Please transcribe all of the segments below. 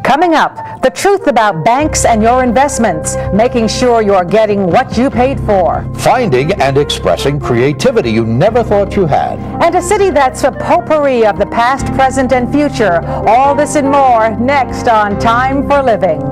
Coming up, the truth about banks and your investments, making sure you're getting what you paid for. Finding and expressing creativity you never thought you had. And a city that's a potpourri of the past, present, and future. All this and more next on Time for Living.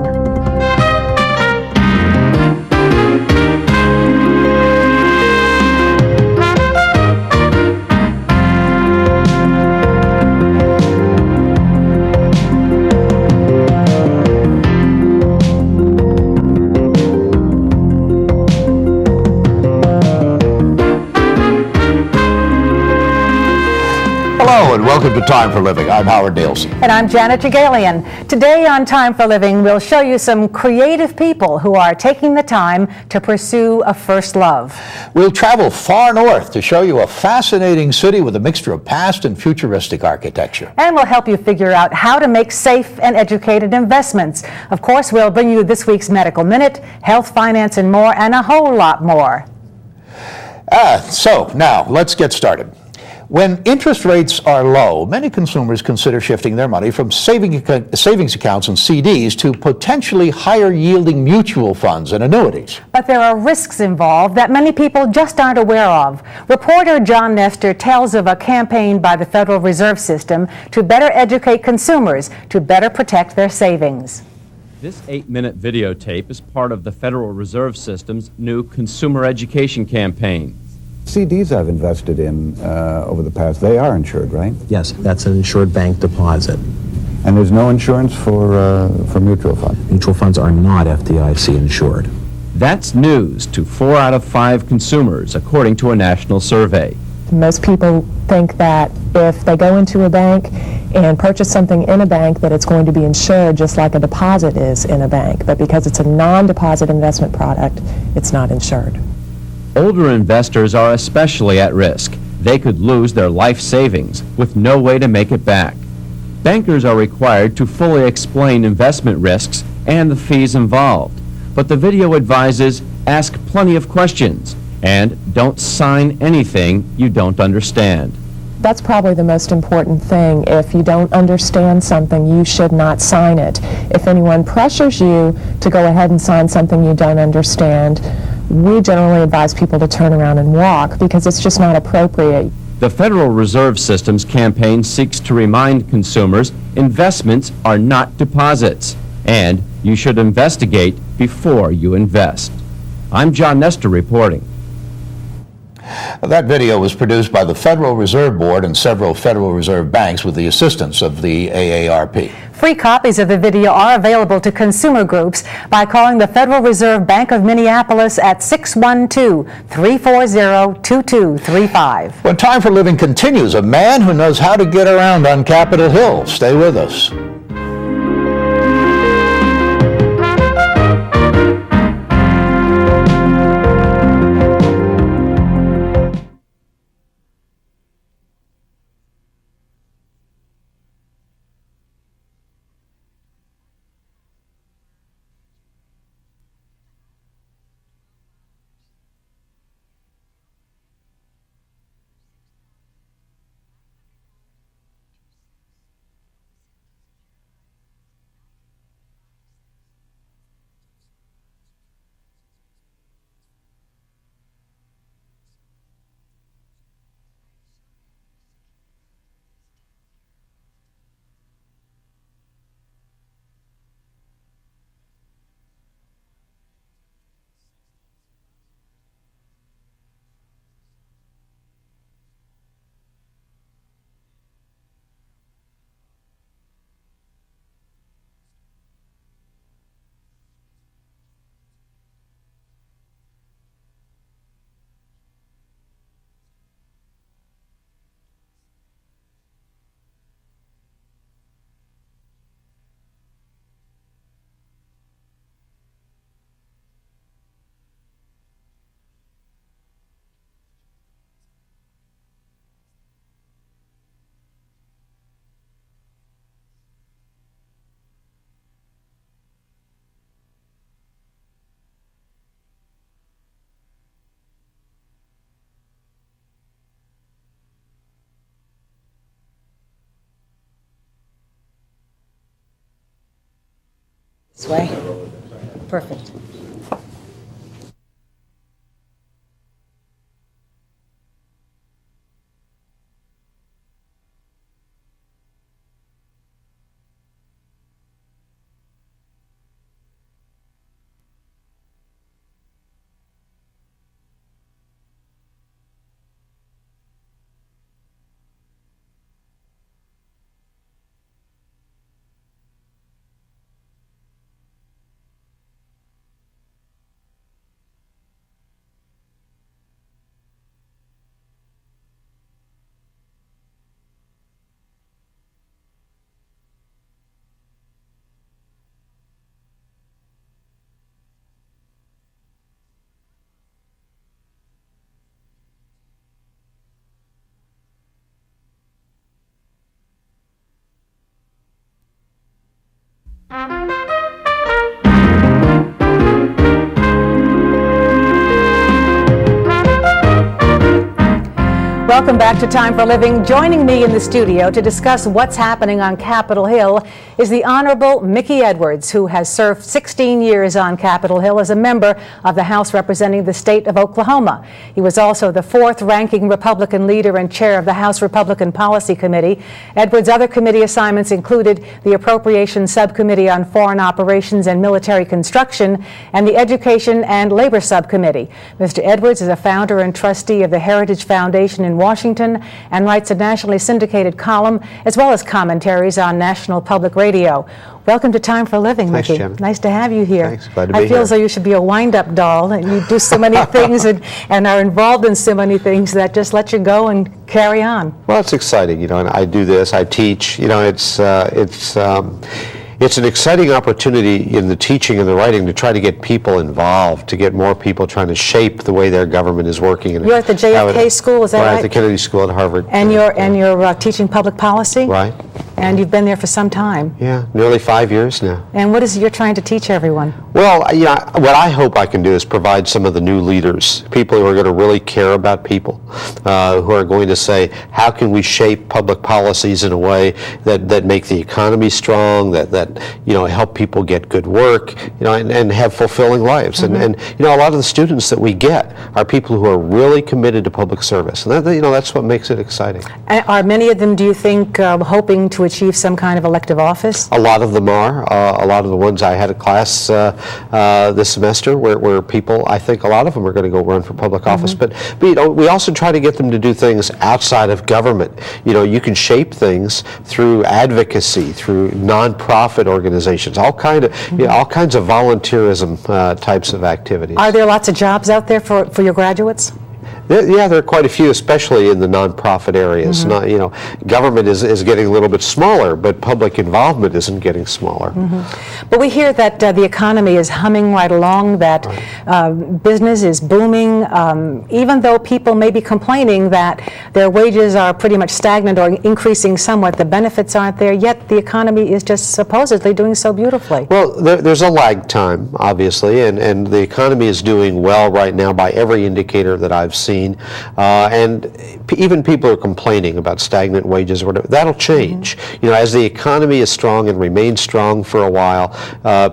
Hello and welcome to Time for Living. I'm Howard Nielsen. And I'm Janet Jagalian. Today on Time for Living, we'll show you some creative people who are taking the time to pursue a first love. We'll travel far north to show you a fascinating city with a mixture of past and futuristic architecture. And we'll help you figure out how to make safe and educated investments. Of course, we'll bring you this week's Medical Minute, health, finance, and more, and a whole lot more. So now let's get started. When interest rates are low, many consumers consider shifting their money from savings accounts and CDs to potentially higher yielding mutual funds and annuities. But there are risks involved that many people just aren't aware of. Reporter John Nestor tells of a campaign by the Federal Reserve System to better educate consumers to better protect their savings. This 8-minute videotape is part of the Federal Reserve System's new consumer education campaign. CDs I've invested in over the past, they are insured, right? Yes, that's an insured bank deposit. And there's no insurance for mutual funds? Mutual funds are not FDIC insured. That's news to 4 out of 5 consumers, according to a national survey. Most people think that if they go into a bank and purchase something in a bank that it's going to be insured just like a deposit is in a bank. But because it's a non-deposit investment product, it's not insured. Older investors are especially at risk. They could lose their life savings with no way to make it back. Bankers are required to fully explain investment risks and the fees involved. But the video advises ask plenty of questions and don't sign anything you don't understand. That's probably the most important thing. If you don't understand something, you should not sign it. If anyone pressures you to go ahead and sign something you don't understand, we generally advise people to turn around and walk because it's just not appropriate. The Federal Reserve System's campaign seeks to remind consumers investments are not deposits, and you should investigate before you invest. I'm John Nestor reporting. That video was produced by the Federal Reserve Board and several Federal Reserve banks with the assistance of the AARP. Free copies of the video are available to consumer groups by calling the Federal Reserve Bank of Minneapolis at 612-340-2235. When Time for Living continues, a man who knows how to get around on Capitol Hill. Stay with us. This way. Perfect. Welcome back to Time for Living. Joining me in the studio to discuss what's happening on Capitol Hill is the Honorable Mickey Edwards, who has served 16 years on Capitol Hill as a member of the House representing the state of Oklahoma. He was also the fourth-ranking Republican leader and chair of the House Republican Policy Committee. Edwards' other committee assignments included the Appropriations Subcommittee on Foreign Operations and Military Construction and the Education and Labor Subcommittee. Mr. Edwards is a founder and trustee of the Heritage Foundation in Washington and writes a nationally syndicated column as well as commentaries on National Public Radio. Welcome to Time for Living, Thanks, Mickey. Jim. Nice to have you here. Thanks, glad to be I feel here. as though you should be a wind-up doll, and you do so many things and are involved in so many things that just let you go and carry on. Well, it's exciting, and I do this, I teach, it's an exciting opportunity in the teaching and the writing to try to get people involved, to get more people trying to shape the way their government is working. And You're at the JFK School, is that right? Right, at the Kennedy School at Harvard. And you're teaching public policy? Right. And you've been there for some time. Yeah, nearly 5 years now. And what is it you're trying to teach everyone? Well, what I hope I can do is provide some of the new leaders, people who are going to really care about people, who are going to say, how can we shape public policies in a way that make the economy strong, that help people get good work, and have fulfilling lives. Mm-hmm. And a lot of the students that we get are people who are really committed to public service, and that's what makes it exciting. And are many of them, do you think, hoping to achieve some kind of elective office? A lot of them are. A lot of the ones I had a class this semester where people, I think a lot of them are going to go run for public office. But we also try to get them to do things outside of government. You can shape things through advocacy, through nonprofit organizations, all kinds of volunteerism types of activities. Are there lots of jobs out there for your graduates? Yeah, there are quite a few, especially in the nonprofit areas. Government is getting a little bit smaller, but public involvement isn't getting smaller. But we hear that the economy is humming right along, that business is booming, even though people may be complaining that their wages are pretty much stagnant or increasing somewhat, the benefits aren't there, yet the economy is just supposedly doing so beautifully. Well, there's a lag time, obviously, and the economy is doing well right now by every indicator that I've seen. And even people are complaining about stagnant wages or whatever. That'll change. As the economy is strong and remains strong for a while,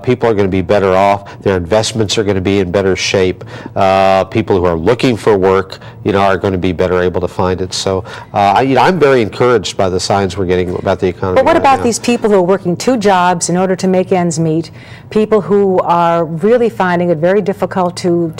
people are going to be better off. Their investments are going to be in better shape. People who are looking for work, are going to be better able to find it. So, I'm very encouraged by the signs we're getting about the economy. But what right about now. these people who are working two jobs in order to make ends meet? People who are really finding it very difficult to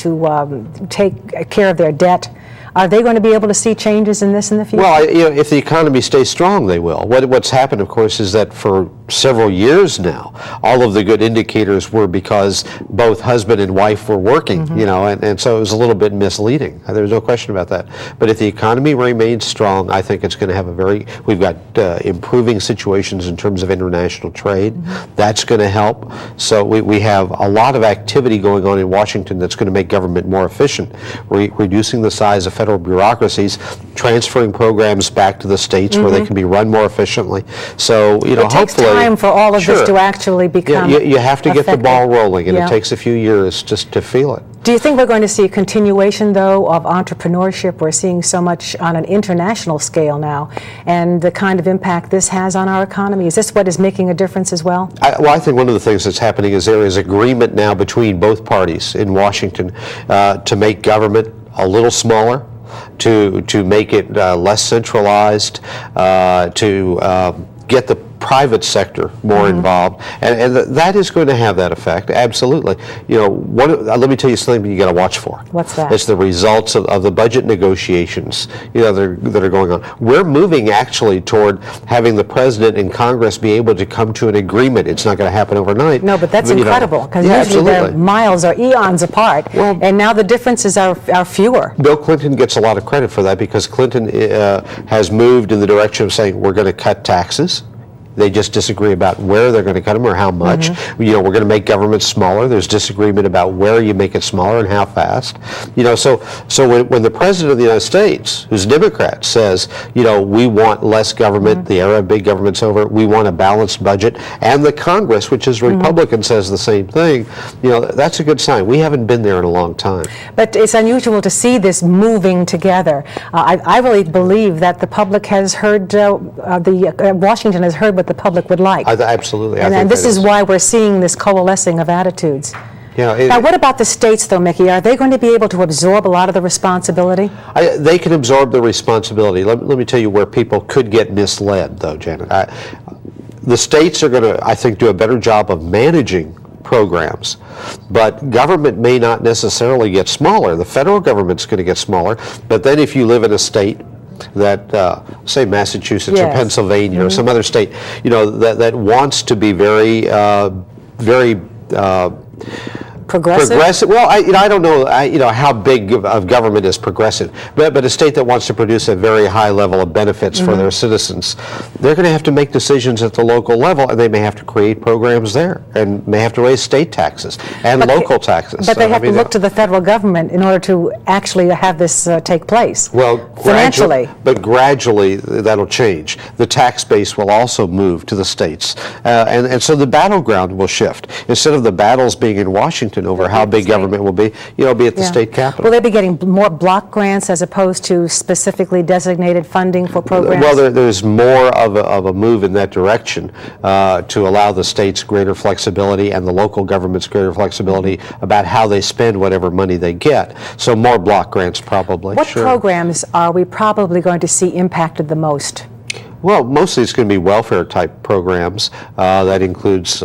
take care of their debt. Are they going to be able to see changes in this in the future? Well, if the economy stays strong, they will. What's happened, of course, is that for several years now, all of the good indicators were because both husband and wife were working, and so it was a little bit misleading. There's no question about that. But if the economy remains strong, I think it's going to have we've got improving situations in terms of international trade. That's going to help. So we have a lot of activity going on in Washington that's going to make government more efficient. Reducing the size of federal bureaucracies, transferring programs back to the states where they can be run more efficiently. So, it hopefully... takes time for all of this to actually become you have to get the effective. ball rolling, and it takes a few years just to feel it. Do you think we're going to see a continuation, though, of entrepreneurship? We're seeing so much on an international scale now, and the kind of impact this has on our economy. Is this what is making a difference as well? I think one of the things that's happening is there is agreement now between both parties in Washington to make government a little smaller, to make it less centralized, to get the private sector more involved, and that is going to have that effect, absolutely. You know, let me tell you something you got to watch for. What's that? It's the results of the budget negotiations, you know, that are going on. We're moving actually toward having the president and Congress be able to come to an agreement. It's not going to happen overnight. No, but that's incredible, because yeah, usually they're absolutely. miles or eons apart, and now the differences are fewer. Bill Clinton gets a lot of credit for that, because Clinton has moved in the direction of saying we're going to cut taxes. They just disagree about where they're going to cut them or how much. You know, we're going to make government smaller. There's disagreement about where you make it smaller and how fast. You know, so when the president of the United States, who's a Democrat, says, you know, we want less government, the era of big government's over, we want a balanced budget, and the Congress, which is Republican, says the same thing, you know, that's a good sign. We haven't been there in a long time. But it's unusual to see this moving together. I really believe that the public has heard, Washington has heard what the public would like. Absolutely. And this is why we're seeing this coalescing of attitudes. Yeah, now, what about the states, though, Mickey? Are they going to be able to absorb a lot of the responsibility? They can absorb the responsibility. Let me tell you where people could get misled, though, Janet. The states are going to, I think, do a better job of managing programs, but government may not necessarily get smaller. The federal government's going to get smaller, but then if you live in a state that, say Massachusetts or Pennsylvania or some other state, you know, that wants to be very progressive. Well, I don't know, how big of government is progressive, but a state that wants to produce a very high level of benefits for their citizens, they're going to have to make decisions at the local level, and they may have to create programs there, and may have to raise state taxes and local taxes. But they have to look to the federal government in order to actually have this take place. Well, financially. Gradually that'll change. The tax base will also move to the states, and so the battleground will shift. Instead of the battles being in Washington over how big government will be, it'll be at the state capitol. Will they be getting more block grants as opposed to specifically designated funding for programs? Well, there's more of a move in that direction to allow the states greater flexibility and the local governments greater flexibility about how they spend whatever money they get. So more block grants probably. What programs are we probably going to see impacted the most? Well, mostly it's going to be welfare-type programs. That includes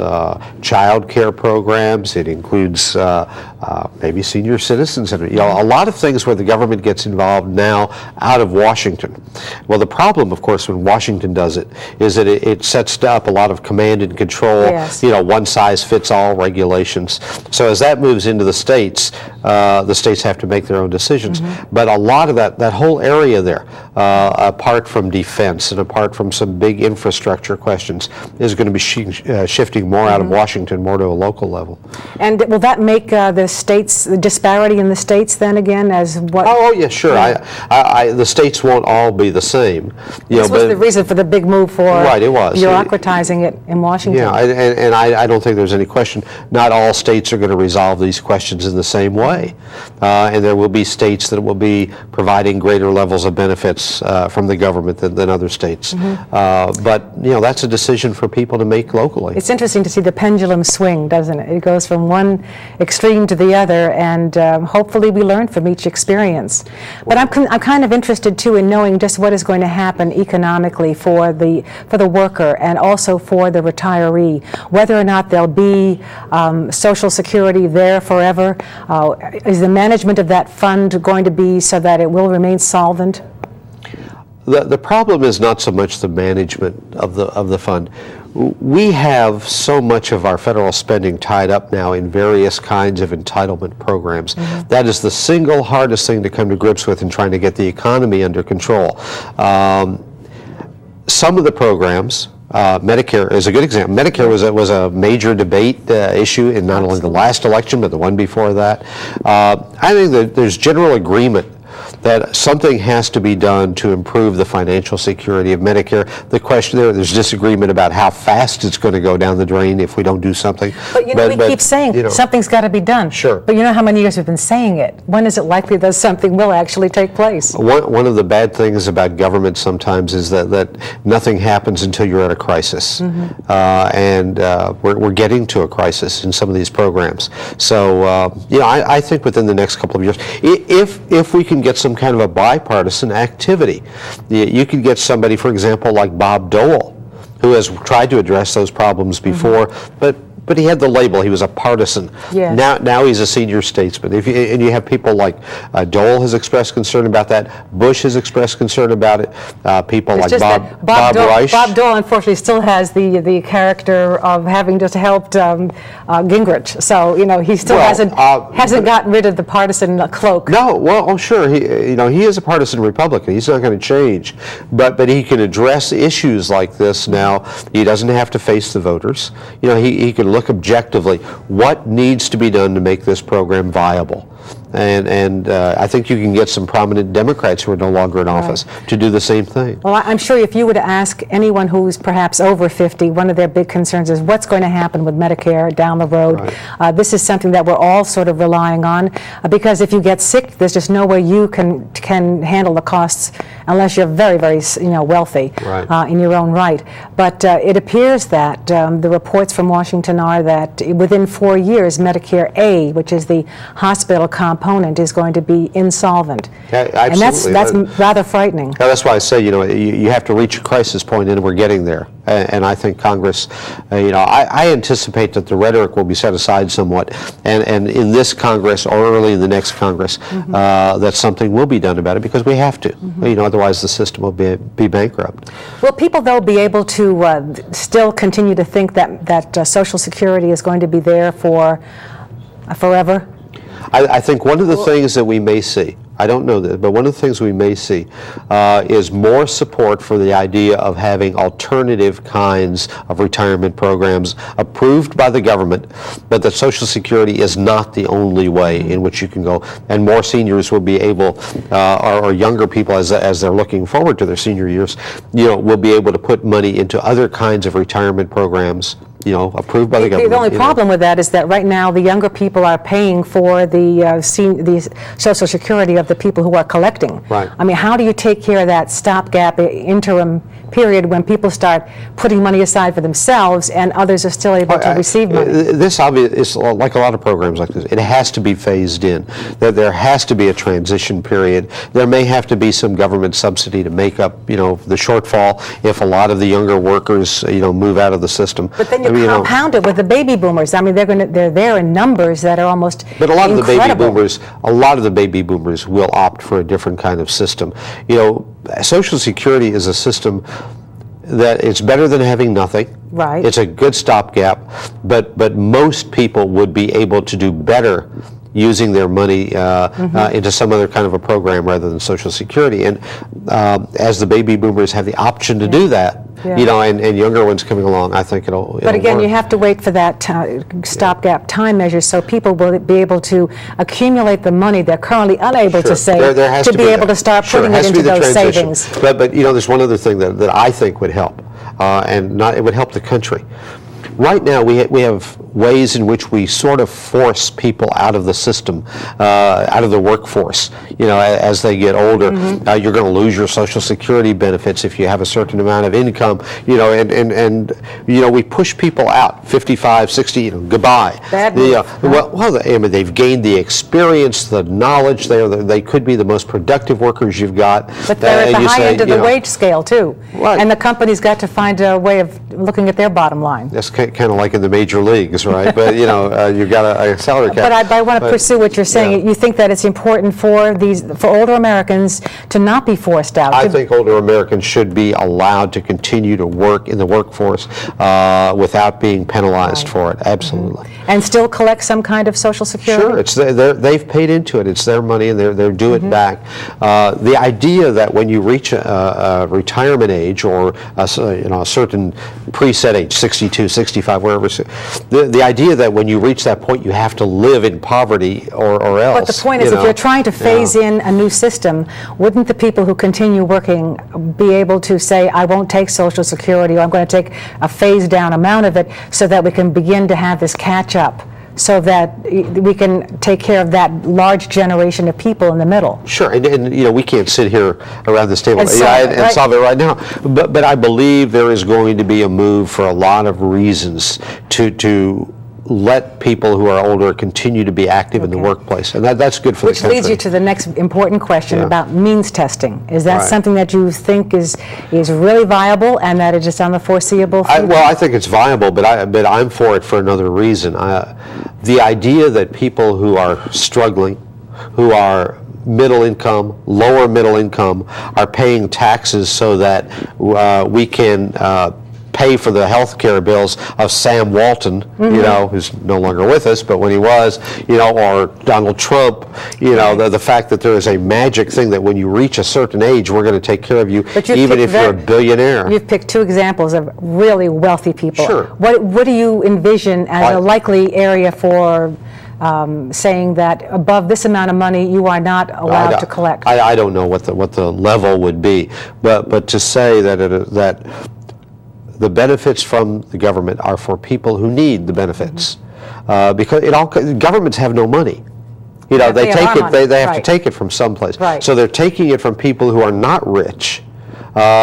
child care programs. It includes maybe senior citizens, and a lot of things where the government gets involved now out of Washington. Well, the problem, of course, when Washington does it is that it sets up a lot of command and control. Yes. One-size-fits-all regulations. So as that moves into the states have to make their own decisions. But a lot of that whole area there, apart from defense and apart from some big infrastructure questions, is going to be shifting more out of Washington, more to a local level. And will that make the disparity in the states then again as what? Oh yeah, sure. The states won't all be the same. This was the reason for the big move for bureaucratizing it in Washington. Yeah, and I don't think there's any question. Not all states are going to resolve these questions in the same way. And there will be states that will be providing greater levels of benefits from the government than other states. But that's a decision for people to make locally. It's interesting to see the pendulum swing, doesn't it? It goes from one extreme to the other, and hopefully we learn from each experience. But I'm kind of interested too in knowing just what is going to happen economically for the worker and also for the retiree, whether or not there'll be Social Security there forever. Is the management of that fund going to be so that it will remain solvent? The problem is not so much the management of the fund. We have so much of our federal spending tied up now in various kinds of entitlement programs. That is the single hardest thing to come to grips with in trying to get the economy under control. Some of the programs, Medicare is a good example. Medicare was a major debate issue in not only the last election but the one before that. I think that there's general agreement that something has to be done to improve the financial security of Medicare. The question there's disagreement about how fast it's going to go down the drain if we don't do something. But we keep saying something's got to be done. Sure. But you know how many years we've been saying it? When is it likely that something will actually take place? One of the bad things about government sometimes is that nothing happens until you're at a crisis. And we're getting to a crisis in some of these programs. So, I think within the next couple of years, if we can get some kind of a bipartisan activity, you could get somebody, for example, like Bob Dole, who has tried to address those problems before, but he had the label. He was a partisan. Yes. Now he's a senior statesman. And you have people like Dole has expressed concern about that. Bush has expressed concern about it. People like Bob Reich. Bob Dole, unfortunately, still has the character of having just helped Gingrich. So he still hasn't gotten rid of the partisan cloak. No, well, sure. He is a partisan Republican. He's not going to change, but he can address issues like this now. He doesn't have to face the voters. He can look objectively what needs to be done to make this program viable. And I think you can get some prominent Democrats who are no longer in office to do the same thing. Well, I'm sure if you were to ask anyone who's perhaps over 50, one of their big concerns is what's going to happen with Medicare down the road. Right. This is something that we're all sort of relying on because if you get sick, there's just no way you can handle the costs unless you're very, very wealthy in your own right. But it appears that the reports from Washington are that within 4 years, Medicare A, which is the hospital component, is going to be insolvent. Absolutely. And that's rather frightening. That's why I say, you have to reach a crisis point, and we're getting there. And I think Congress, I anticipate that the rhetoric will be set aside somewhat, and in this Congress or early in the next Congress, that something will be done about it because we have to. Otherwise the system will be bankrupt. Will people, though, be able to still continue to think that Social Security is going to be there for forever? I think one of the things that we may see, I don't know this, but one of the things we may see is more support for the idea of having alternative kinds of retirement programs approved by the government, but that Social Security is not the only way in which you can go, and more seniors will be able, or younger people as they're looking forward to their senior years, will be able to put money into other kinds of retirement programs approved by the government. The only problem with that is that right now the younger people are paying for the Social Security of the people who are collecting. Right. I mean, how do you take care of that stopgap interim period when people start putting money aside for themselves and others are still able to receive money? This is like a lot of programs like this. It has to be phased in. There has to be a transition period. There may have to be some government subsidy to make up, the shortfall if a lot of the younger workers, move out of the system. But then you compound it with the baby boomers. I mean, they're there in numbers that are almost incredible. But a lot of the baby boomers will opt for a different kind of system. Social Security is a system that it's better than having nothing. Right. It's a good stopgap, but most people would be able to do better using their money into some other kind of a program rather than Social Security. And as the baby boomers have the option to do that, and younger ones coming along, I think it'll But again, work. you have to wait for that stopgap time measure so people will be able to accumulate the money they're currently unable to save to be able to start putting it into those savings. But there's one other thing that I think would help, it would help the country. Right now, we have ways in which we sort of force people out of the system, out of the workforce. As they get older, you're going to lose your Social Security benefits if you have a certain amount of income. And we push people out, 55, 60. Goodbye. Bad move. They've gained the experience, the knowledge. They could be the most productive workers you've got. But they're at the high end of the wage scale too, and the company's got to find a way of looking at their bottom line. That's kind of like in the major leagues, right? But you've got a salary cap. But I want to pursue what you're saying. Yeah. You think that it's important for older Americans to not be forced out. I think older Americans should be allowed to continue to work in the workforce without being penalized for it. Absolutely. And still collect some kind of Social Security. Sure, they've paid into it. It's their money, and they're due it back. The idea that when you reach a retirement age or a certain preset age, 62, 63. 65, wherever. The idea that when you reach that point, you have to live in poverty or else. But the point is, if you're trying to phase in a new system, wouldn't the people who continue working be able to say, I won't take Social Security, or I'm going to take a phased down amount of it, so that we can begin to have this catch up, so that we can take care of that large generation of people in the middle? Sure, and we can't sit here around this table And solve it right now. But I believe there is going to be a move for a lot of reasons to let people who are older continue to be active in the workplace, and that's good for the country. Which leads you to the next important question about means testing. Is that Right. something that you think is really viable, and that is just on the foreseeable future? Well, I think it's viable, but I'm for it for another reason. The idea that people who are struggling, who are middle income, lower middle income, are paying taxes so that we can pay for the health care bills of Sam Walton, who's no longer with us, but when he was, or Donald Trump, the fact that there is a magic thing that when you reach a certain age, we're going to take care of you, even if you're a billionaire. You've picked two examples of really wealthy people. Sure. What do you envision as a likely area for saying that above this amount of money you are not allowed to collect? I don't know what the level would be, but to say that the benefits from the government are for people who need the benefits, because governments have no money. They have to take it from someplace. Right. So they're taking it from people who are not rich,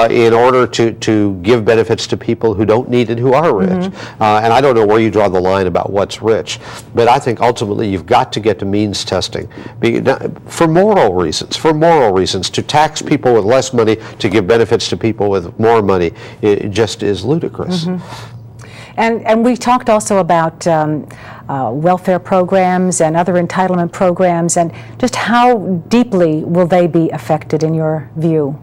in order to give benefits to people who don't need it, who are rich. And I don't know where you draw the line about what's rich, but I think ultimately you've got to get to means testing for moral reasons. To tax people with less money to give benefits to people with more money, it just is ludicrous. And we talked also about welfare programs and other entitlement programs, and just how deeply will they be affected in your view?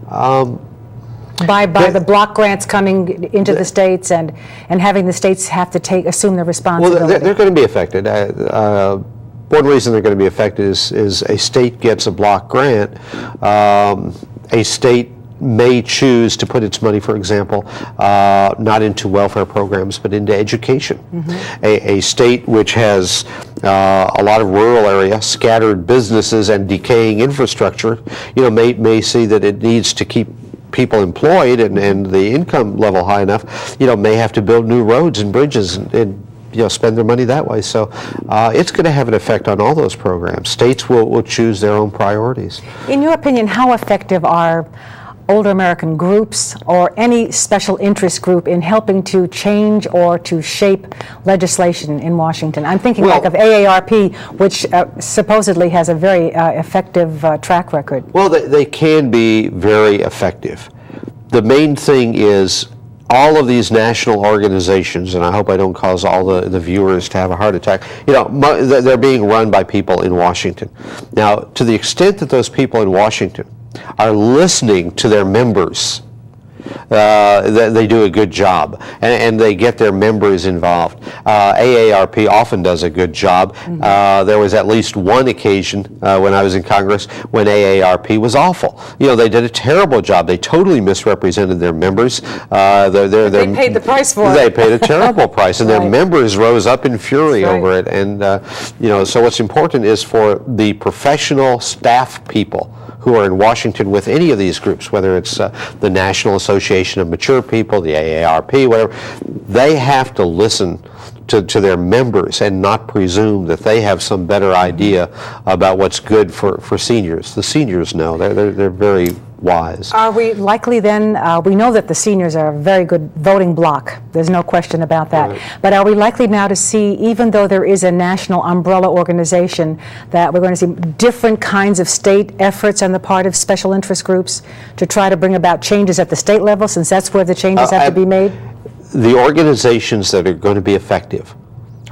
By the block grants coming into the states and having the states have to assume the responsibility. Well, they're going to be affected. One reason they're going to be affected is a state gets a block grant. A state may choose to put its money, for example, not into welfare programs, but into education. A state which has a lot of rural area, scattered businesses, and decaying infrastructure, may see that it needs to keep people employed and the income level high enough, may have to build new roads and bridges and spend their money that way. So it's going to have an effect on all those programs. States will choose their own priorities. In your opinion, how effective are older American groups or any special interest group in helping to change or to shape legislation in Washington? I'm thinking like of AARP, which supposedly has a very effective track record. Well, they can be very effective. The main thing is all of these national organizations, and I hope I don't cause all the viewers to have a heart attack, they're being run by people in Washington. Now, to the extent that those people in Washington are listening to their members, they do a good job, and they get their members involved. AARP often does a good job. There was at least one occasion when I was in Congress when AARP was awful. They did a terrible job. They totally misrepresented their members. They paid the price for it. They paid a terrible price, and their members rose up in fury over it. And so what's important is for the professional staff people who are in Washington with any of these groups, whether it's the National Association of Mature People, the AARP, whatever, they have to listen to their members and not presume that they have some better idea about what's good for seniors. The seniors know. They're very wise. Are we likely then, we know that the seniors are a very good voting bloc, there's no question about that, but are we likely now to see, even though there is a national umbrella organization, that we're going to see different kinds of state efforts on the part of special interest groups to try to bring about changes at the state level, since that's where the changes have to be made? The organizations that are going to be effective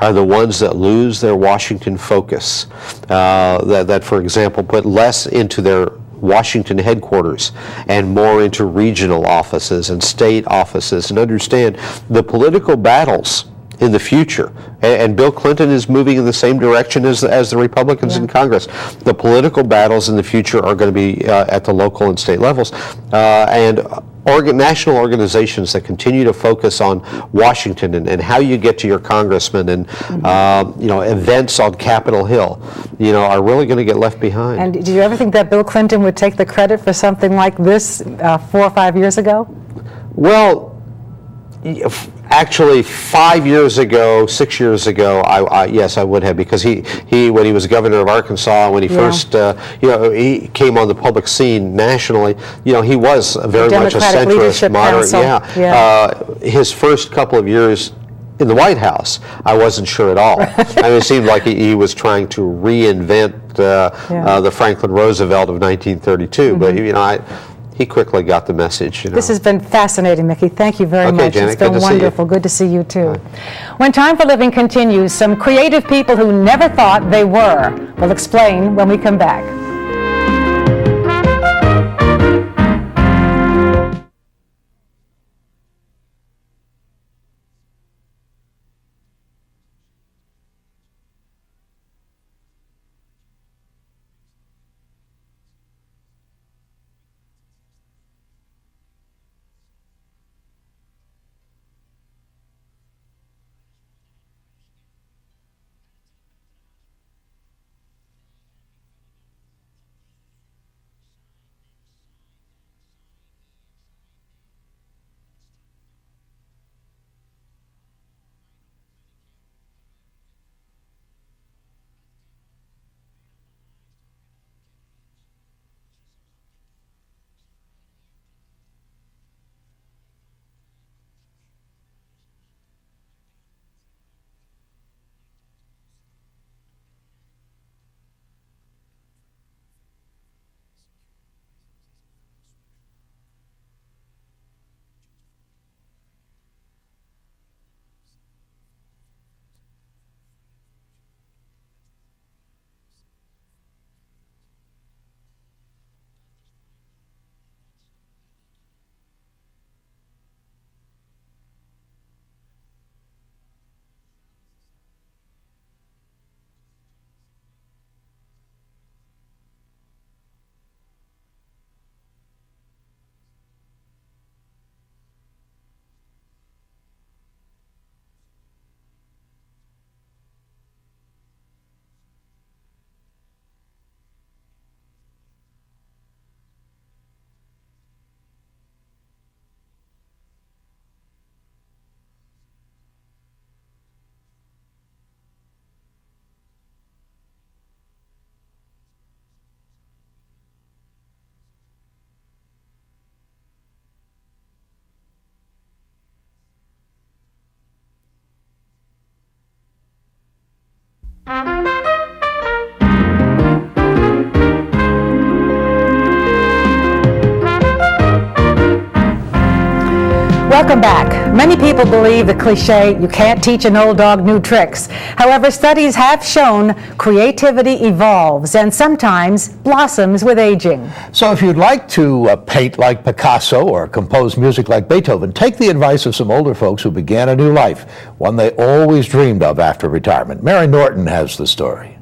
are the ones that lose their Washington focus, that for example, put less into their Washington headquarters and more into regional offices and state offices, and understand the political battles in the future. And Bill Clinton is moving in the same direction as the Republicans in Congress. The political battles in the future are going to be at the local and state levels. And national organizations that continue to focus on Washington and how you get to your congressman and events on Capitol Hill, are really going to get left behind. And did you ever think that Bill Clinton would take the credit for something like this 4 or 5 years ago? Well, actually, 5 years ago, 6 years ago, yes, I would have, because he when he was governor of Arkansas, when he first, he came on the public scene nationally, he was very much a centrist, moderate. His first couple of years in the White House, I wasn't sure at all. I mean, it seemed like he was trying to reinvent the Franklin Roosevelt of 1932, but he quickly got the message. This has been fascinating, Mickey. Thank you very much. Janet, it's been wonderful. Good to see you too. When Time for Living continues, some creative people who never thought they were. We'll explain when we come back. Welcome back. Many people believe the cliche, you can't teach an old dog new tricks. However, studies have shown creativity evolves and sometimes blossoms with aging. So if you'd like to paint like Picasso or compose music like Beethoven, take the advice of some older folks who began a new life, one they always dreamed of after retirement. Mary Norton has the story.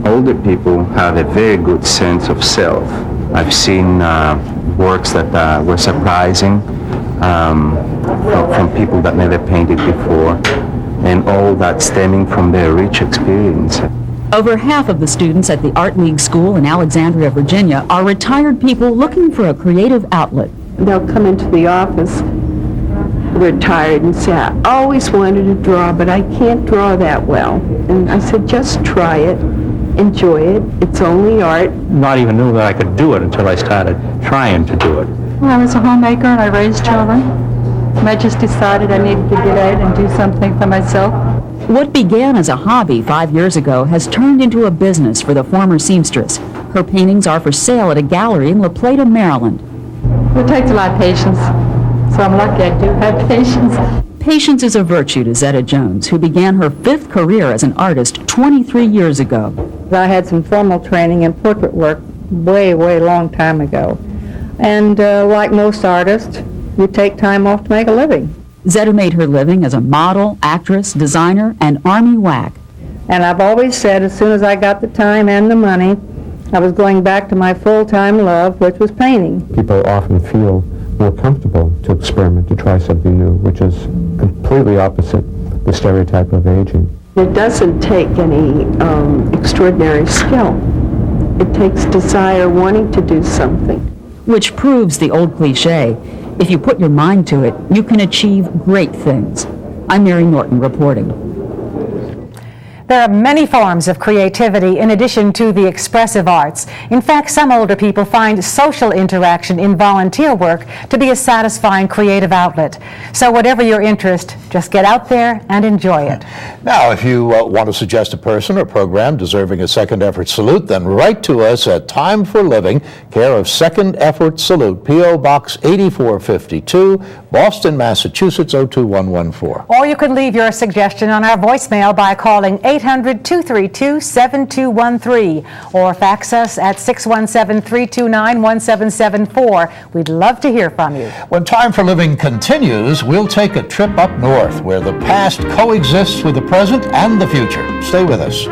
Older people have a very good sense of self. I've seen works that were surprising from people that never painted before, and all that stemming from their rich experience. Over half of the students at the Art League School in Alexandria, Virginia, are retired people looking for a creative outlet. They'll come into the office retired and say, I always wanted to draw, but I can't draw that well. And I said, just try it. Enjoy it. It's only art. Not even knew that I could do it until I started trying to do it. Well, I was a homemaker and I raised children. And I just decided I needed to get out and do something for myself. What began as a hobby 5 years ago has turned into a business for the former seamstress. Her paintings are for sale at a gallery in La Plata, Maryland. It takes a lot of patience, so I'm lucky I do have patience. Patience is a virtue to Zetta Jones, who began her 5th career as an artist 23 years ago. I had some formal training in portrait work way long time ago. And like most artists, you take time off to make a living. Zetta made her living as a model, actress, designer, and Army WAC. And I've always said as soon as I got the time and the money, I was going back to my full-time love, which was painting. People often feel more comfortable to experiment, to try something new, which is completely opposite the stereotype of aging. It doesn't take any extraordinary skill. It takes desire, wanting to do something. Which proves the old cliche. If you put your mind to it, you can achieve great things. I'm Mary Norton reporting. There are many forms of creativity in addition to the expressive arts. In fact, some older people find social interaction in volunteer work to be a satisfying creative outlet. So whatever your interest, just get out there and enjoy it. Now, if you want to suggest a person or program deserving a Second Effort Salute, then write to us at Time for Living, care of Second Effort Salute, P.O. Box 8452, Boston, Massachusetts 02114. Or you can leave your suggestion on our voicemail by calling 800-232-7213 or fax us at 617-329-1774. We'd love to hear from you. When Time for Living continues, we'll take a trip up north where the past coexists with the present and the future. Stay with us.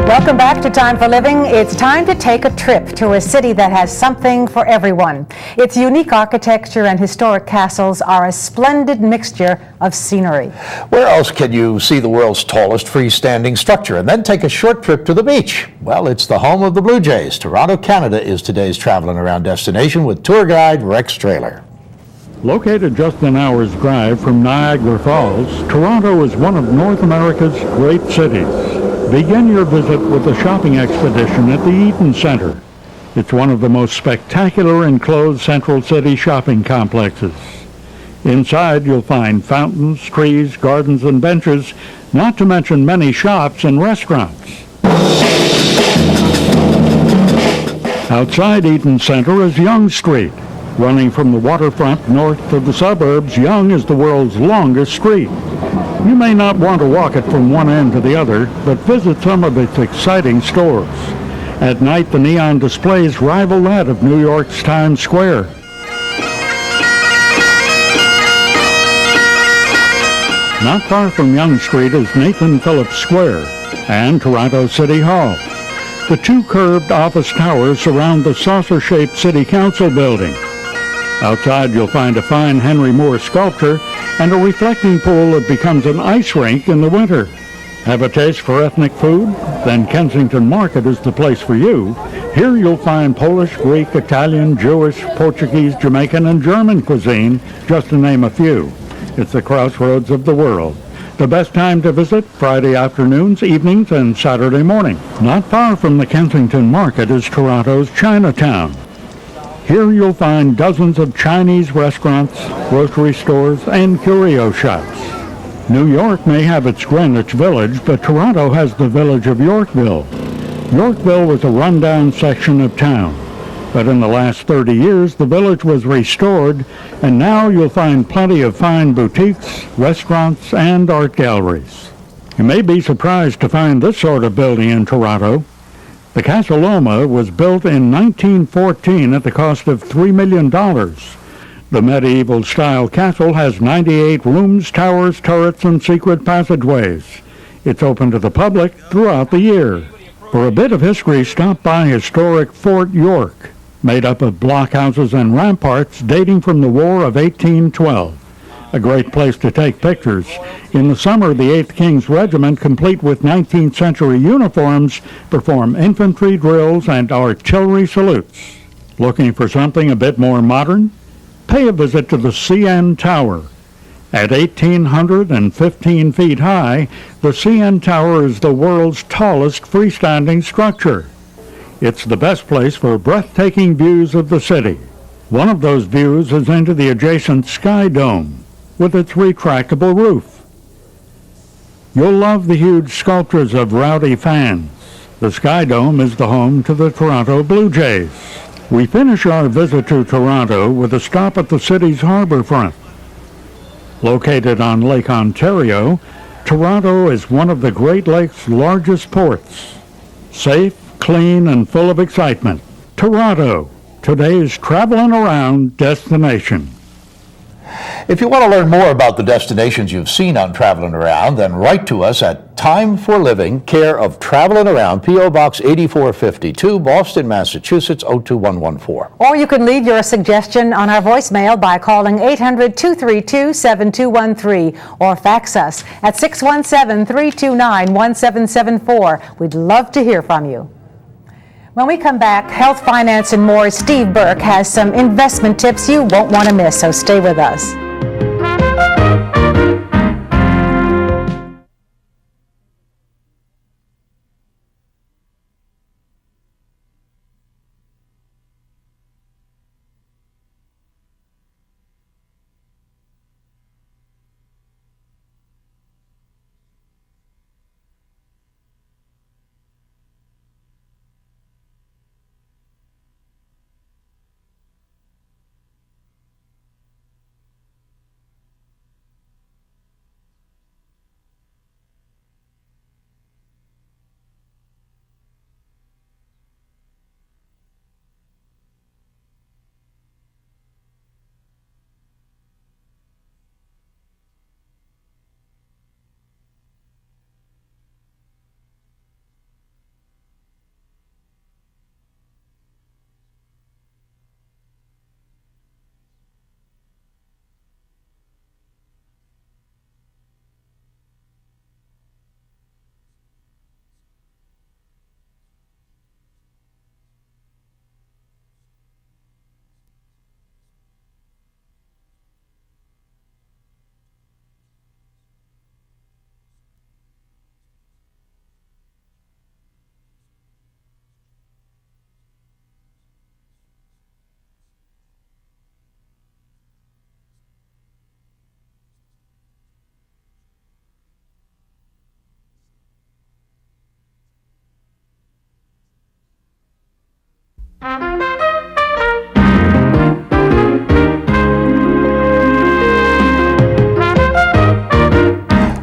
Welcome back to Time for Living. It's time to take a trip to a city that has something for everyone. Its unique architecture and historic castles are a splendid mixture of scenery. Where else can you see the world's tallest freestanding structure and then take a short trip to the beach? Well, it's the home of the Blue Jays. Toronto, Canada is today's traveling around destination with tour guide Rex Traylor. Located just an hour's drive from Niagara Falls, Toronto is one of North America's great cities. Begin your visit with a shopping expedition at the Eaton Centre. It's one of the most spectacular enclosed central city shopping complexes. Inside you'll find fountains, trees, gardens, and benches, not to mention many shops and restaurants. Outside Eaton Centre is Yonge Street. Running from the waterfront north to the suburbs, Yonge is the world's longest street. You may not want to walk it from one end to the other, but visit some of its exciting stores. At night, the neon displays rival that of New York's Times Square. Not far from Yonge Street is Nathan Phillips Square and Toronto City Hall. The two curved office towers surround the saucer-shaped City Council building. Outside, you'll find a fine Henry Moore sculpture and a reflecting pool that becomes an ice rink in the winter. Have a taste for ethnic food? Then Kensington Market is the place for you. Here you'll find Polish, Greek, Italian, Jewish, Portuguese, Jamaican, and German cuisine, just to name a few. It's the crossroads of the world. The best time to visit, Friday afternoons, evenings, and Saturday morning. Not far from the Kensington Market is Toronto's Chinatown. Here you'll find dozens of Chinese restaurants, grocery stores, and curio shops. New York may have its Greenwich Village, but Toronto has the village of Yorkville. Yorkville was a rundown section of town, but in the last 30 years the village was restored, and now you'll find plenty of fine boutiques, restaurants, and art galleries. You may be surprised to find this sort of building in Toronto. The Casa Loma was built in 1914 at the cost of $3 million. The medieval-style castle has 98 rooms, towers, turrets, and secret passageways. It's open to the public throughout the year. For a bit of history, stop by historic Fort York, made up of blockhouses and ramparts dating from the War of 1812. A great place to take pictures. In the summer, the 8th King's Regiment, complete with 19th century uniforms, perform infantry drills and artillery salutes. Looking for something a bit more modern? Pay a visit to the CN Tower. At 1,815 feet high, the CN Tower is the world's tallest freestanding structure. It's the best place for breathtaking views of the city. One of those views is into the adjacent Sky Dome, with its retractable roof. You'll love the huge sculptures of rowdy fans. The Sky Dome is the home to the Toronto Blue Jays. We finish our visit to Toronto with a stop at the city's harborfront. Located on Lake Ontario, Toronto is one of the Great Lakes' largest ports. Safe, clean, and full of excitement. Toronto, today's traveling around destination. If you want to learn more about the destinations you've seen on Travelin' Around, then write to us at Time for Living, care of Travelin' Around, P.O. Box 8452, Boston, Massachusetts, 02114. Or you can leave your suggestion on our voicemail by calling 800-232-7213 or fax us at 617-329-1774. We'd love to hear from you. When we come back, health, finance, and more, Steve Burke has some investment tips you won't want to miss, so stay with us.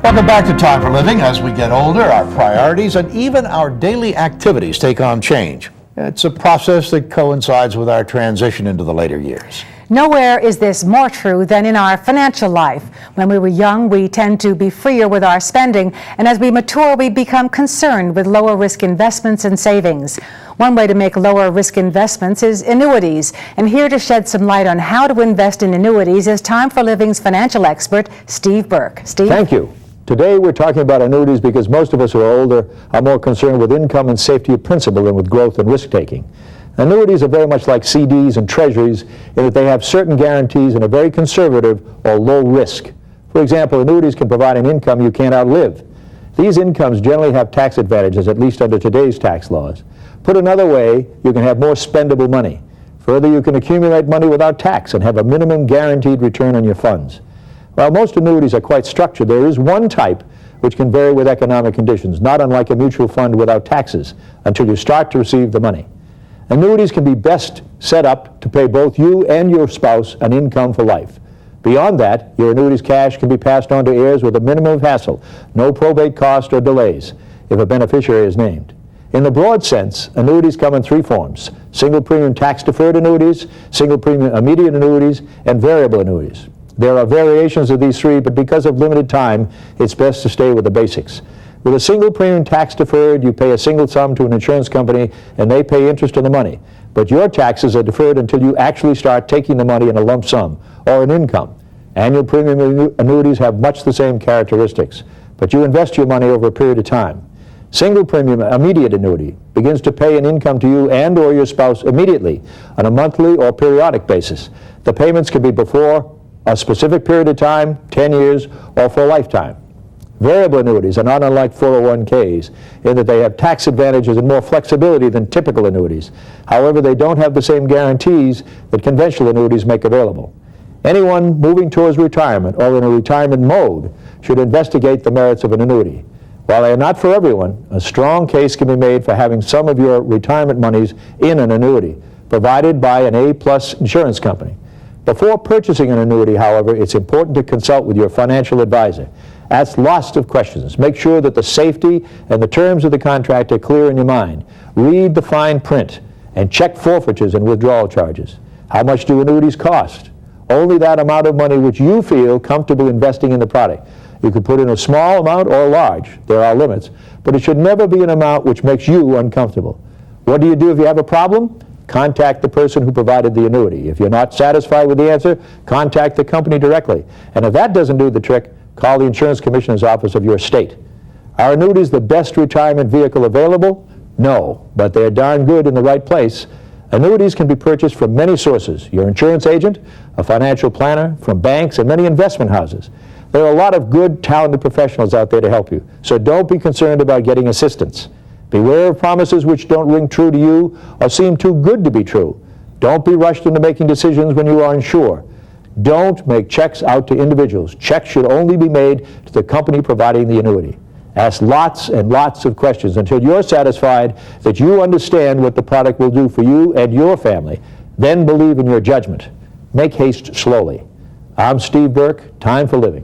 Welcome back to Time for Living. As we get older, our priorities and even our daily activities take on change. It's a process that coincides with our transition into the later years. Nowhere is this more true than in our financial life. When we were young, we tend to be freer with our spending, and as we mature, we become concerned with lower risk investments and savings. One way to make lower risk investments is annuities, and here to shed some light on how to invest in annuities is Time for Living's financial expert, Steve Burke. Steve? Thank you. Today we're talking about annuities because most of us who are older are more concerned with income and safety of principal than with growth and risk-taking. Annuities are very much like CDs and treasuries in that they have certain guarantees and are very conservative or low risk. For example, annuities can provide an income you can't outlive. These incomes generally have tax advantages, at least under today's tax laws. Put another way, you can have more spendable money. Further, you can accumulate money without tax and have a minimum guaranteed return on your funds. While most annuities are quite structured, there is one type which can vary with economic conditions, not unlike a mutual fund without taxes, until you start to receive the money. Annuities can be best set up to pay both you and your spouse an income for life. Beyond that, your annuity's cash can be passed on to heirs with a minimum of hassle, no probate cost or delays, if a beneficiary is named. In the broad sense, annuities come in three forms: single premium tax-deferred annuities, single premium immediate annuities, and variable annuities. There are variations of these three, but because of limited time, it's best to stay with the basics. With a single premium tax-deferred, you pay a single sum to an insurance company, and they pay interest on the money. But your taxes are deferred until you actually start taking the money in a lump sum, or an income. Annual premium annuities have much the same characteristics, but you invest your money over a period of time. Single premium immediate annuity begins to pay an income to you and or your spouse immediately on a monthly or periodic basis. The payments can be before a specific period of time, 10 years, or for a lifetime. Variable annuities are not unlike 401ks in that they have tax advantages and more flexibility than typical annuities. However, they don't have the same guarantees that conventional annuities make available. Anyone moving towards retirement or in a retirement mode should investigate the merits of an annuity. While they are not for everyone, a strong case can be made for having some of your retirement monies in an annuity, provided by an A+ insurance company. Before purchasing an annuity, however, it's important to consult with your financial advisor. Ask lots of questions. Make sure that the safety and the terms of the contract are clear in your mind. Read the fine print and check forfeitures and withdrawal charges. How much do annuities cost? Only that amount of money which you feel comfortable investing in the product. You could put in a small amount or a large. There are limits. But it should never be an amount which makes you uncomfortable. What do you do if you have a problem? Contact the person who provided the annuity. If you're not satisfied with the answer, contact the company directly. And if that doesn't do the trick, call the insurance commissioner's office of your state. Are annuities the best retirement vehicle available? No, but they're darn good in the right place. Annuities can be purchased from many sources: your insurance agent, a financial planner, from banks, and many investment houses. There are a lot of good, talented professionals out there to help you, so don't be concerned about getting assistance. Beware of promises which don't ring true to you or seem too good to be true. Don't be rushed into making decisions when you are unsure. Don't make checks out to individuals. Checks should only be made to the company providing the annuity. Ask lots and lots of questions until you're satisfied that you understand what the product will do for you and your family. Then believe in your judgment. Make haste slowly. I'm Steve Burke, Time for Living.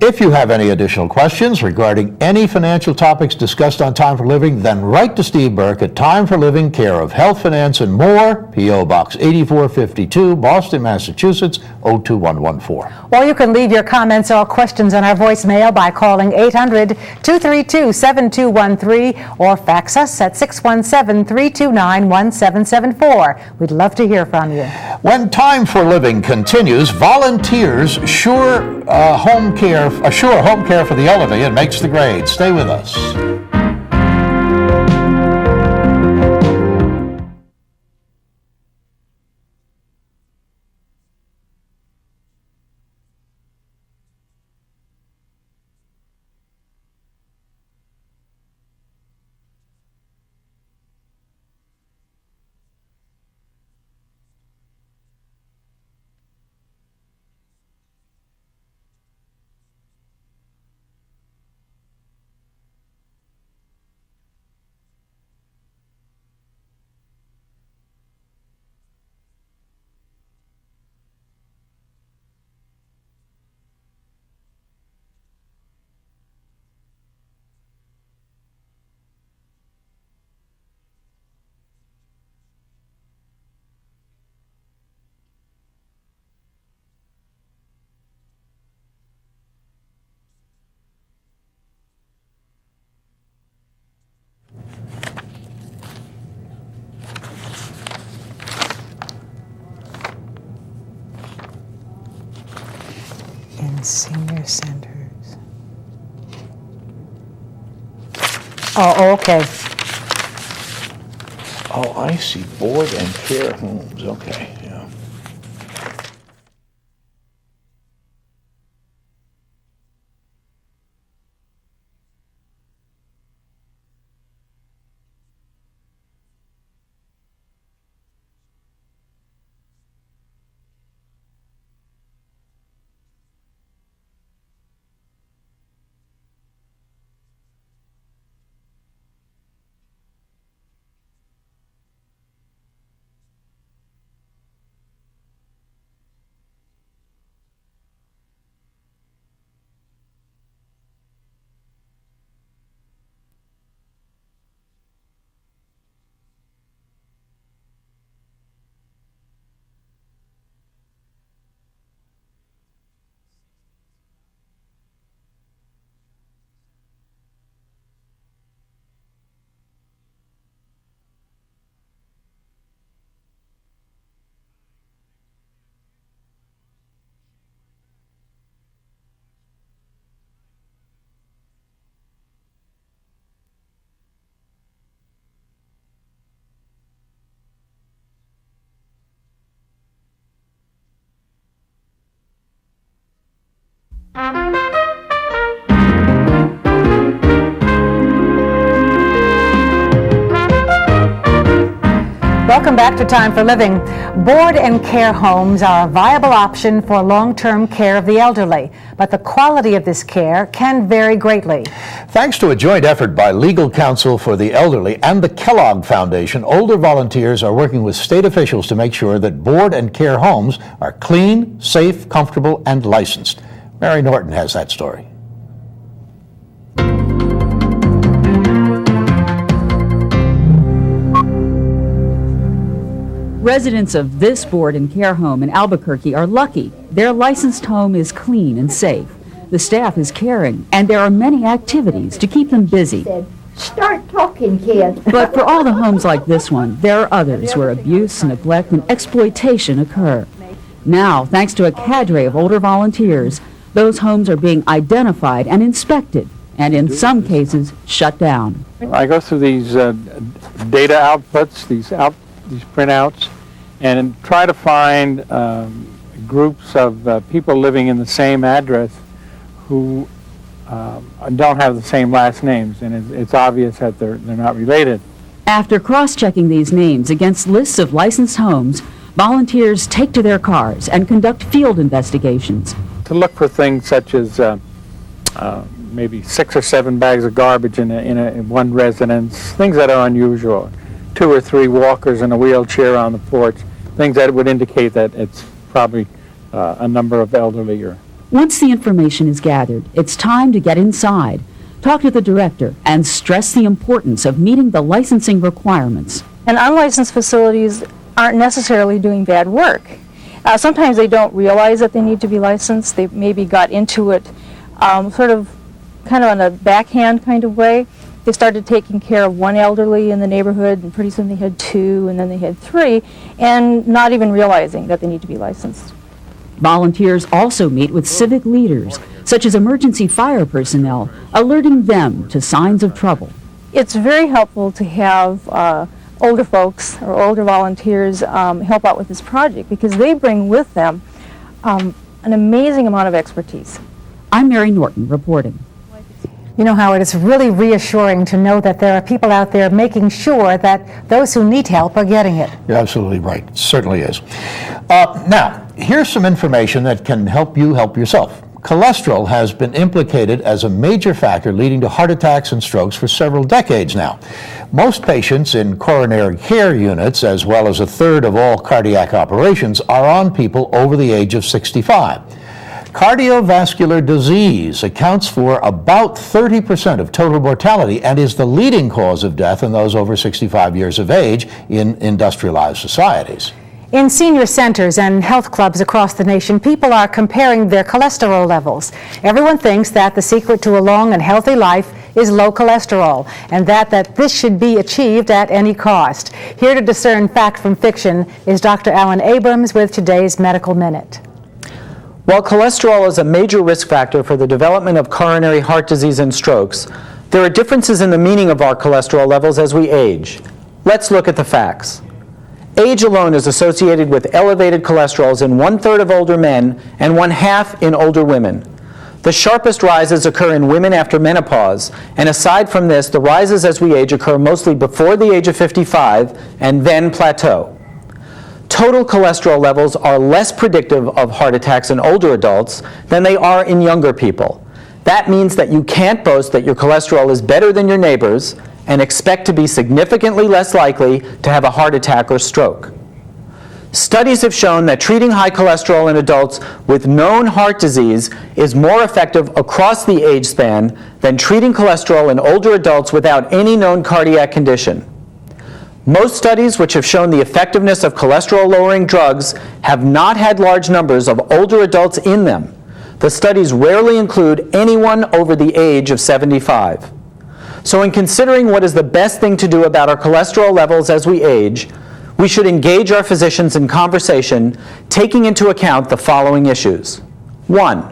If you have any additional questions regarding any financial topics discussed on Time for Living, then write to Steve Burke at Time for Living, care of Health, Finance, and More, P.O. Box 8452, Boston, Massachusetts, 02114. Or you can leave your comments or questions on our voicemail by calling 800-232-7213 or fax us at 617-329-1774. We'd love to hear from you. When Time for Living continues, volunteers assure home care for the elderly and makes the grade. Stay with us. In senior centers. Oh, okay. Oh, I see. Board and care homes. Okay. Yeah. Welcome back to Time for Living. Board and care homes are a viable option for long-term care of the elderly, but the quality of this care can vary greatly. Thanks to a joint effort by Legal Counsel for the Elderly and the Kellogg Foundation, older volunteers are working with state officials to make sure that board and care homes are clean, safe, comfortable, and licensed. Mary Norton has that story. Residents of this board and care home in Albuquerque are lucky. Their licensed home is clean and safe. The staff is caring, and there are many activities to keep them busy. Start talking, kid. But for all the homes like this one, there are others where abuse, neglect, and exploitation occur. Now, thanks to a cadre of older volunteers, those homes are being identified and inspected, and in some cases, shut down. I go through these data outputs, these printouts, and try to find groups of people living in the same address who don't have the same last names, and it's obvious that they're not related. After cross-checking these names against lists of licensed homes, volunteers take to their cars and conduct field investigations. To look for things such as maybe 6 or 7 bags of garbage in one residence, things that are unusual. 2 or 3 walkers in a wheelchair on the porch, things that would indicate that it's probably a number of elderly. Once the information is gathered, it's time to get inside, talk to the director, and stress the importance of meeting the licensing requirements. And unlicensed facilities aren't necessarily doing bad work. Sometimes they don't realize that they need to be licensed. They maybe got into it kind of on a backhand kind of way. They started taking care of one elderly in the neighborhood, and pretty soon they had 2, and then they had 3, and not even realizing that they need to be licensed. Volunteers also meet with civic leaders, such as emergency fire personnel, alerting them to signs of trouble. It's very helpful to have older folks or older volunteers help out with this project, because they bring with them an amazing amount of expertise. I'm Mary Norton reporting. You know, Howard, it's really reassuring to know that there are people out there making sure that those who need help are getting it. You're absolutely right. It certainly is. Now, here's some information that can help you help yourself. Cholesterol has been implicated as a major factor leading to heart attacks and strokes for several decades now. Most patients in coronary care units, as well as a third of all cardiac operations, are on people over the age of 65. Cardiovascular disease accounts for about 30% of total mortality and is the leading cause of death in those over 65 years of age in industrialized societies. In senior centers and health clubs across the nation, people are comparing their cholesterol levels. Everyone thinks that the secret to a long and healthy life is low cholesterol, and that this should be achieved at any cost. Here to discern fact from fiction is Dr. Alan Abrams with today's Medical Minute. While cholesterol is a major risk factor for the development of coronary heart disease and strokes, There are differences in the meaning of our cholesterol levels as we age. Let's look at the facts. Age alone is associated with elevated cholesterols in 1/3 of older men and 1/2 in older women. The sharpest rises occur in women after menopause, and aside from this, the rises as we age occur mostly before the age of 55 and then plateau. Total cholesterol levels are less predictive of heart attacks in older adults than they are in younger people. That means that you can't boast that your cholesterol is better than your neighbor's and expect to be significantly less likely to have a heart attack or stroke. Studies have shown that treating high cholesterol in adults with known heart disease is more effective across the age span than treating cholesterol in older adults without any known cardiac condition. Most studies which have shown the effectiveness of cholesterol-lowering drugs have not had large numbers of older adults in them. The studies rarely include anyone over the age of 75. So in considering what is the best thing to do about our cholesterol levels as we age, we should engage our physicians in conversation, taking into account the following issues. 1.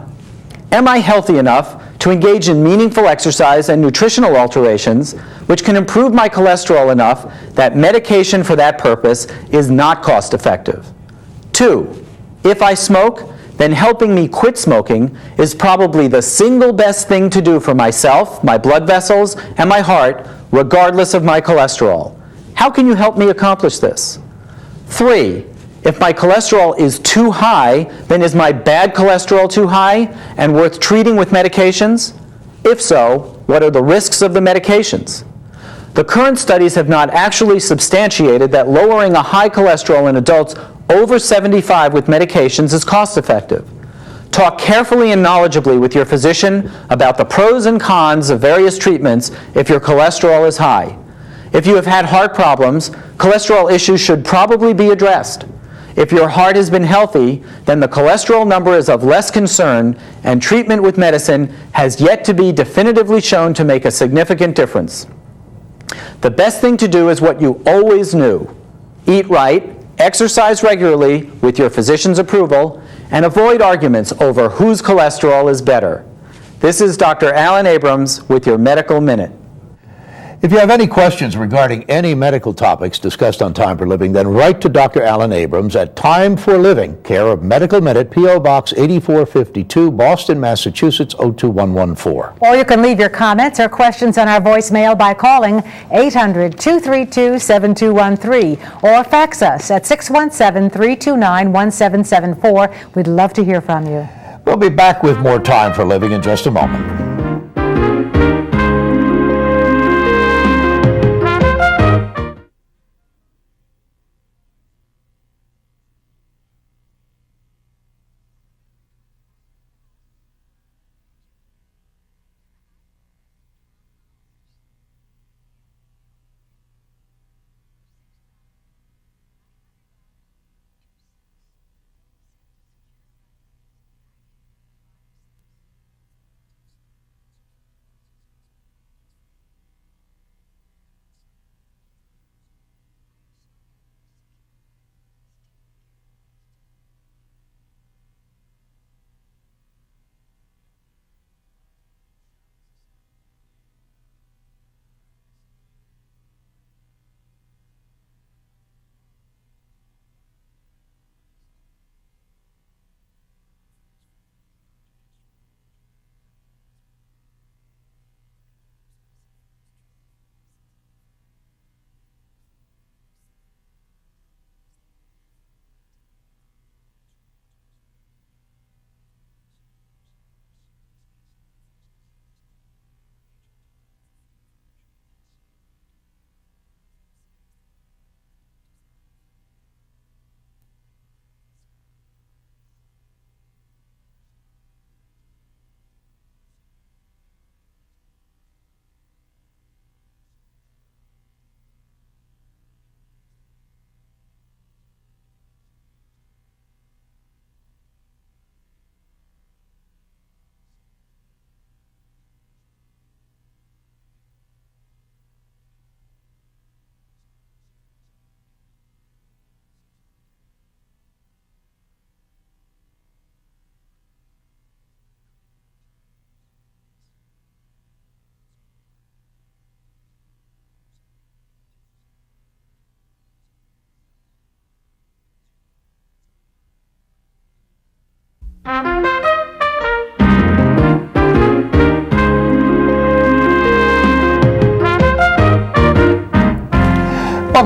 Am I healthy enough to engage in meaningful exercise and nutritional alterations which can improve my cholesterol enough that medication for that purpose is not cost effective? 2. If I smoke, then helping me quit smoking is probably the single best thing to do for myself, my blood vessels, and my heart, regardless of my cholesterol. How can you help me accomplish this? 3. If my cholesterol is too high, then is my bad cholesterol too high and worth treating with medications? If so, what are the risks of the medications? The current studies have not actually substantiated that lowering a high cholesterol in adults over 75 with medications is cost effective. Talk carefully and knowledgeably with your physician about the pros and cons of various treatments if your cholesterol is high. If you have had heart problems, cholesterol issues should probably be addressed. If your heart has been healthy, then the cholesterol number is of less concern, and treatment with medicine has yet to be definitively shown to make a significant difference. The best thing to do is what you always knew. Eat right, exercise regularly with your physician's approval, and avoid arguments over whose cholesterol is better. This is Dr. Alan Abrams with your Medical Minute. If you have any questions regarding any medical topics discussed on Time for Living, then write to Dr. Alan Abrams at Time for Living, care of Medical Minute, P.O. Box 8452, Boston, Massachusetts, 02114. Or you can leave your comments or questions on our voicemail by calling 800-232-7213 or fax us at 617-329-1774. We'd love to hear from you. We'll be back with more Time for Living in just a moment.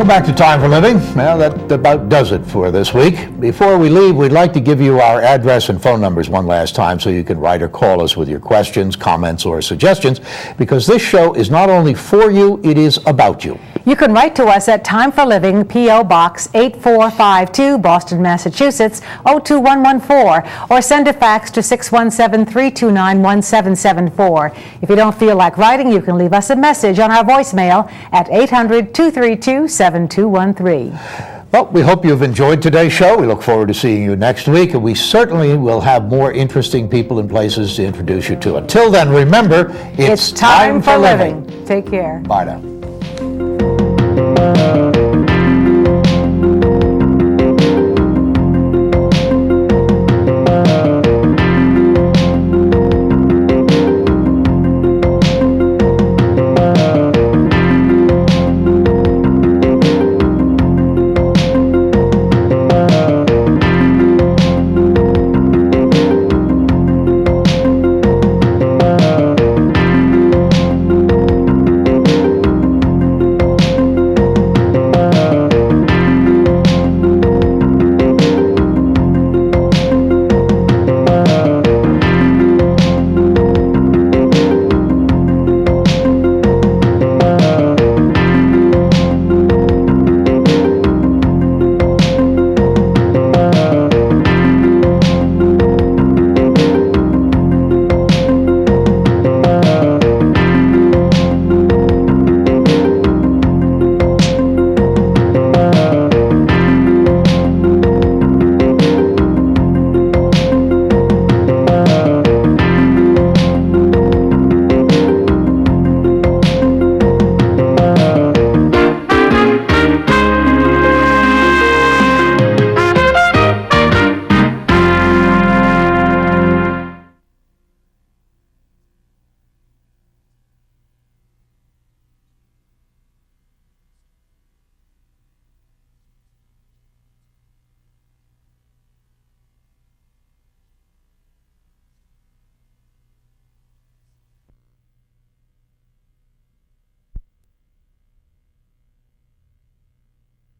Welcome back to Time for Living. Well, that about does it for this week. Before we leave, we'd like to give you our address and phone numbers one last time so you can write or call us with your questions, comments, or suggestions, because this show is not only for you, it is about you. You can write to us at Time for Living, P.O. Box 8452, Boston, Massachusetts, 02114, or send a fax to 617-329-1774. If you don't feel like writing, you can leave us a message on our voicemail at 800-232-7213. Well, we hope you've enjoyed today's show. We look forward to seeing you next week, and we certainly will have more interesting people and places to introduce you to. Until then, remember, it's time for living. Take care. Bye now.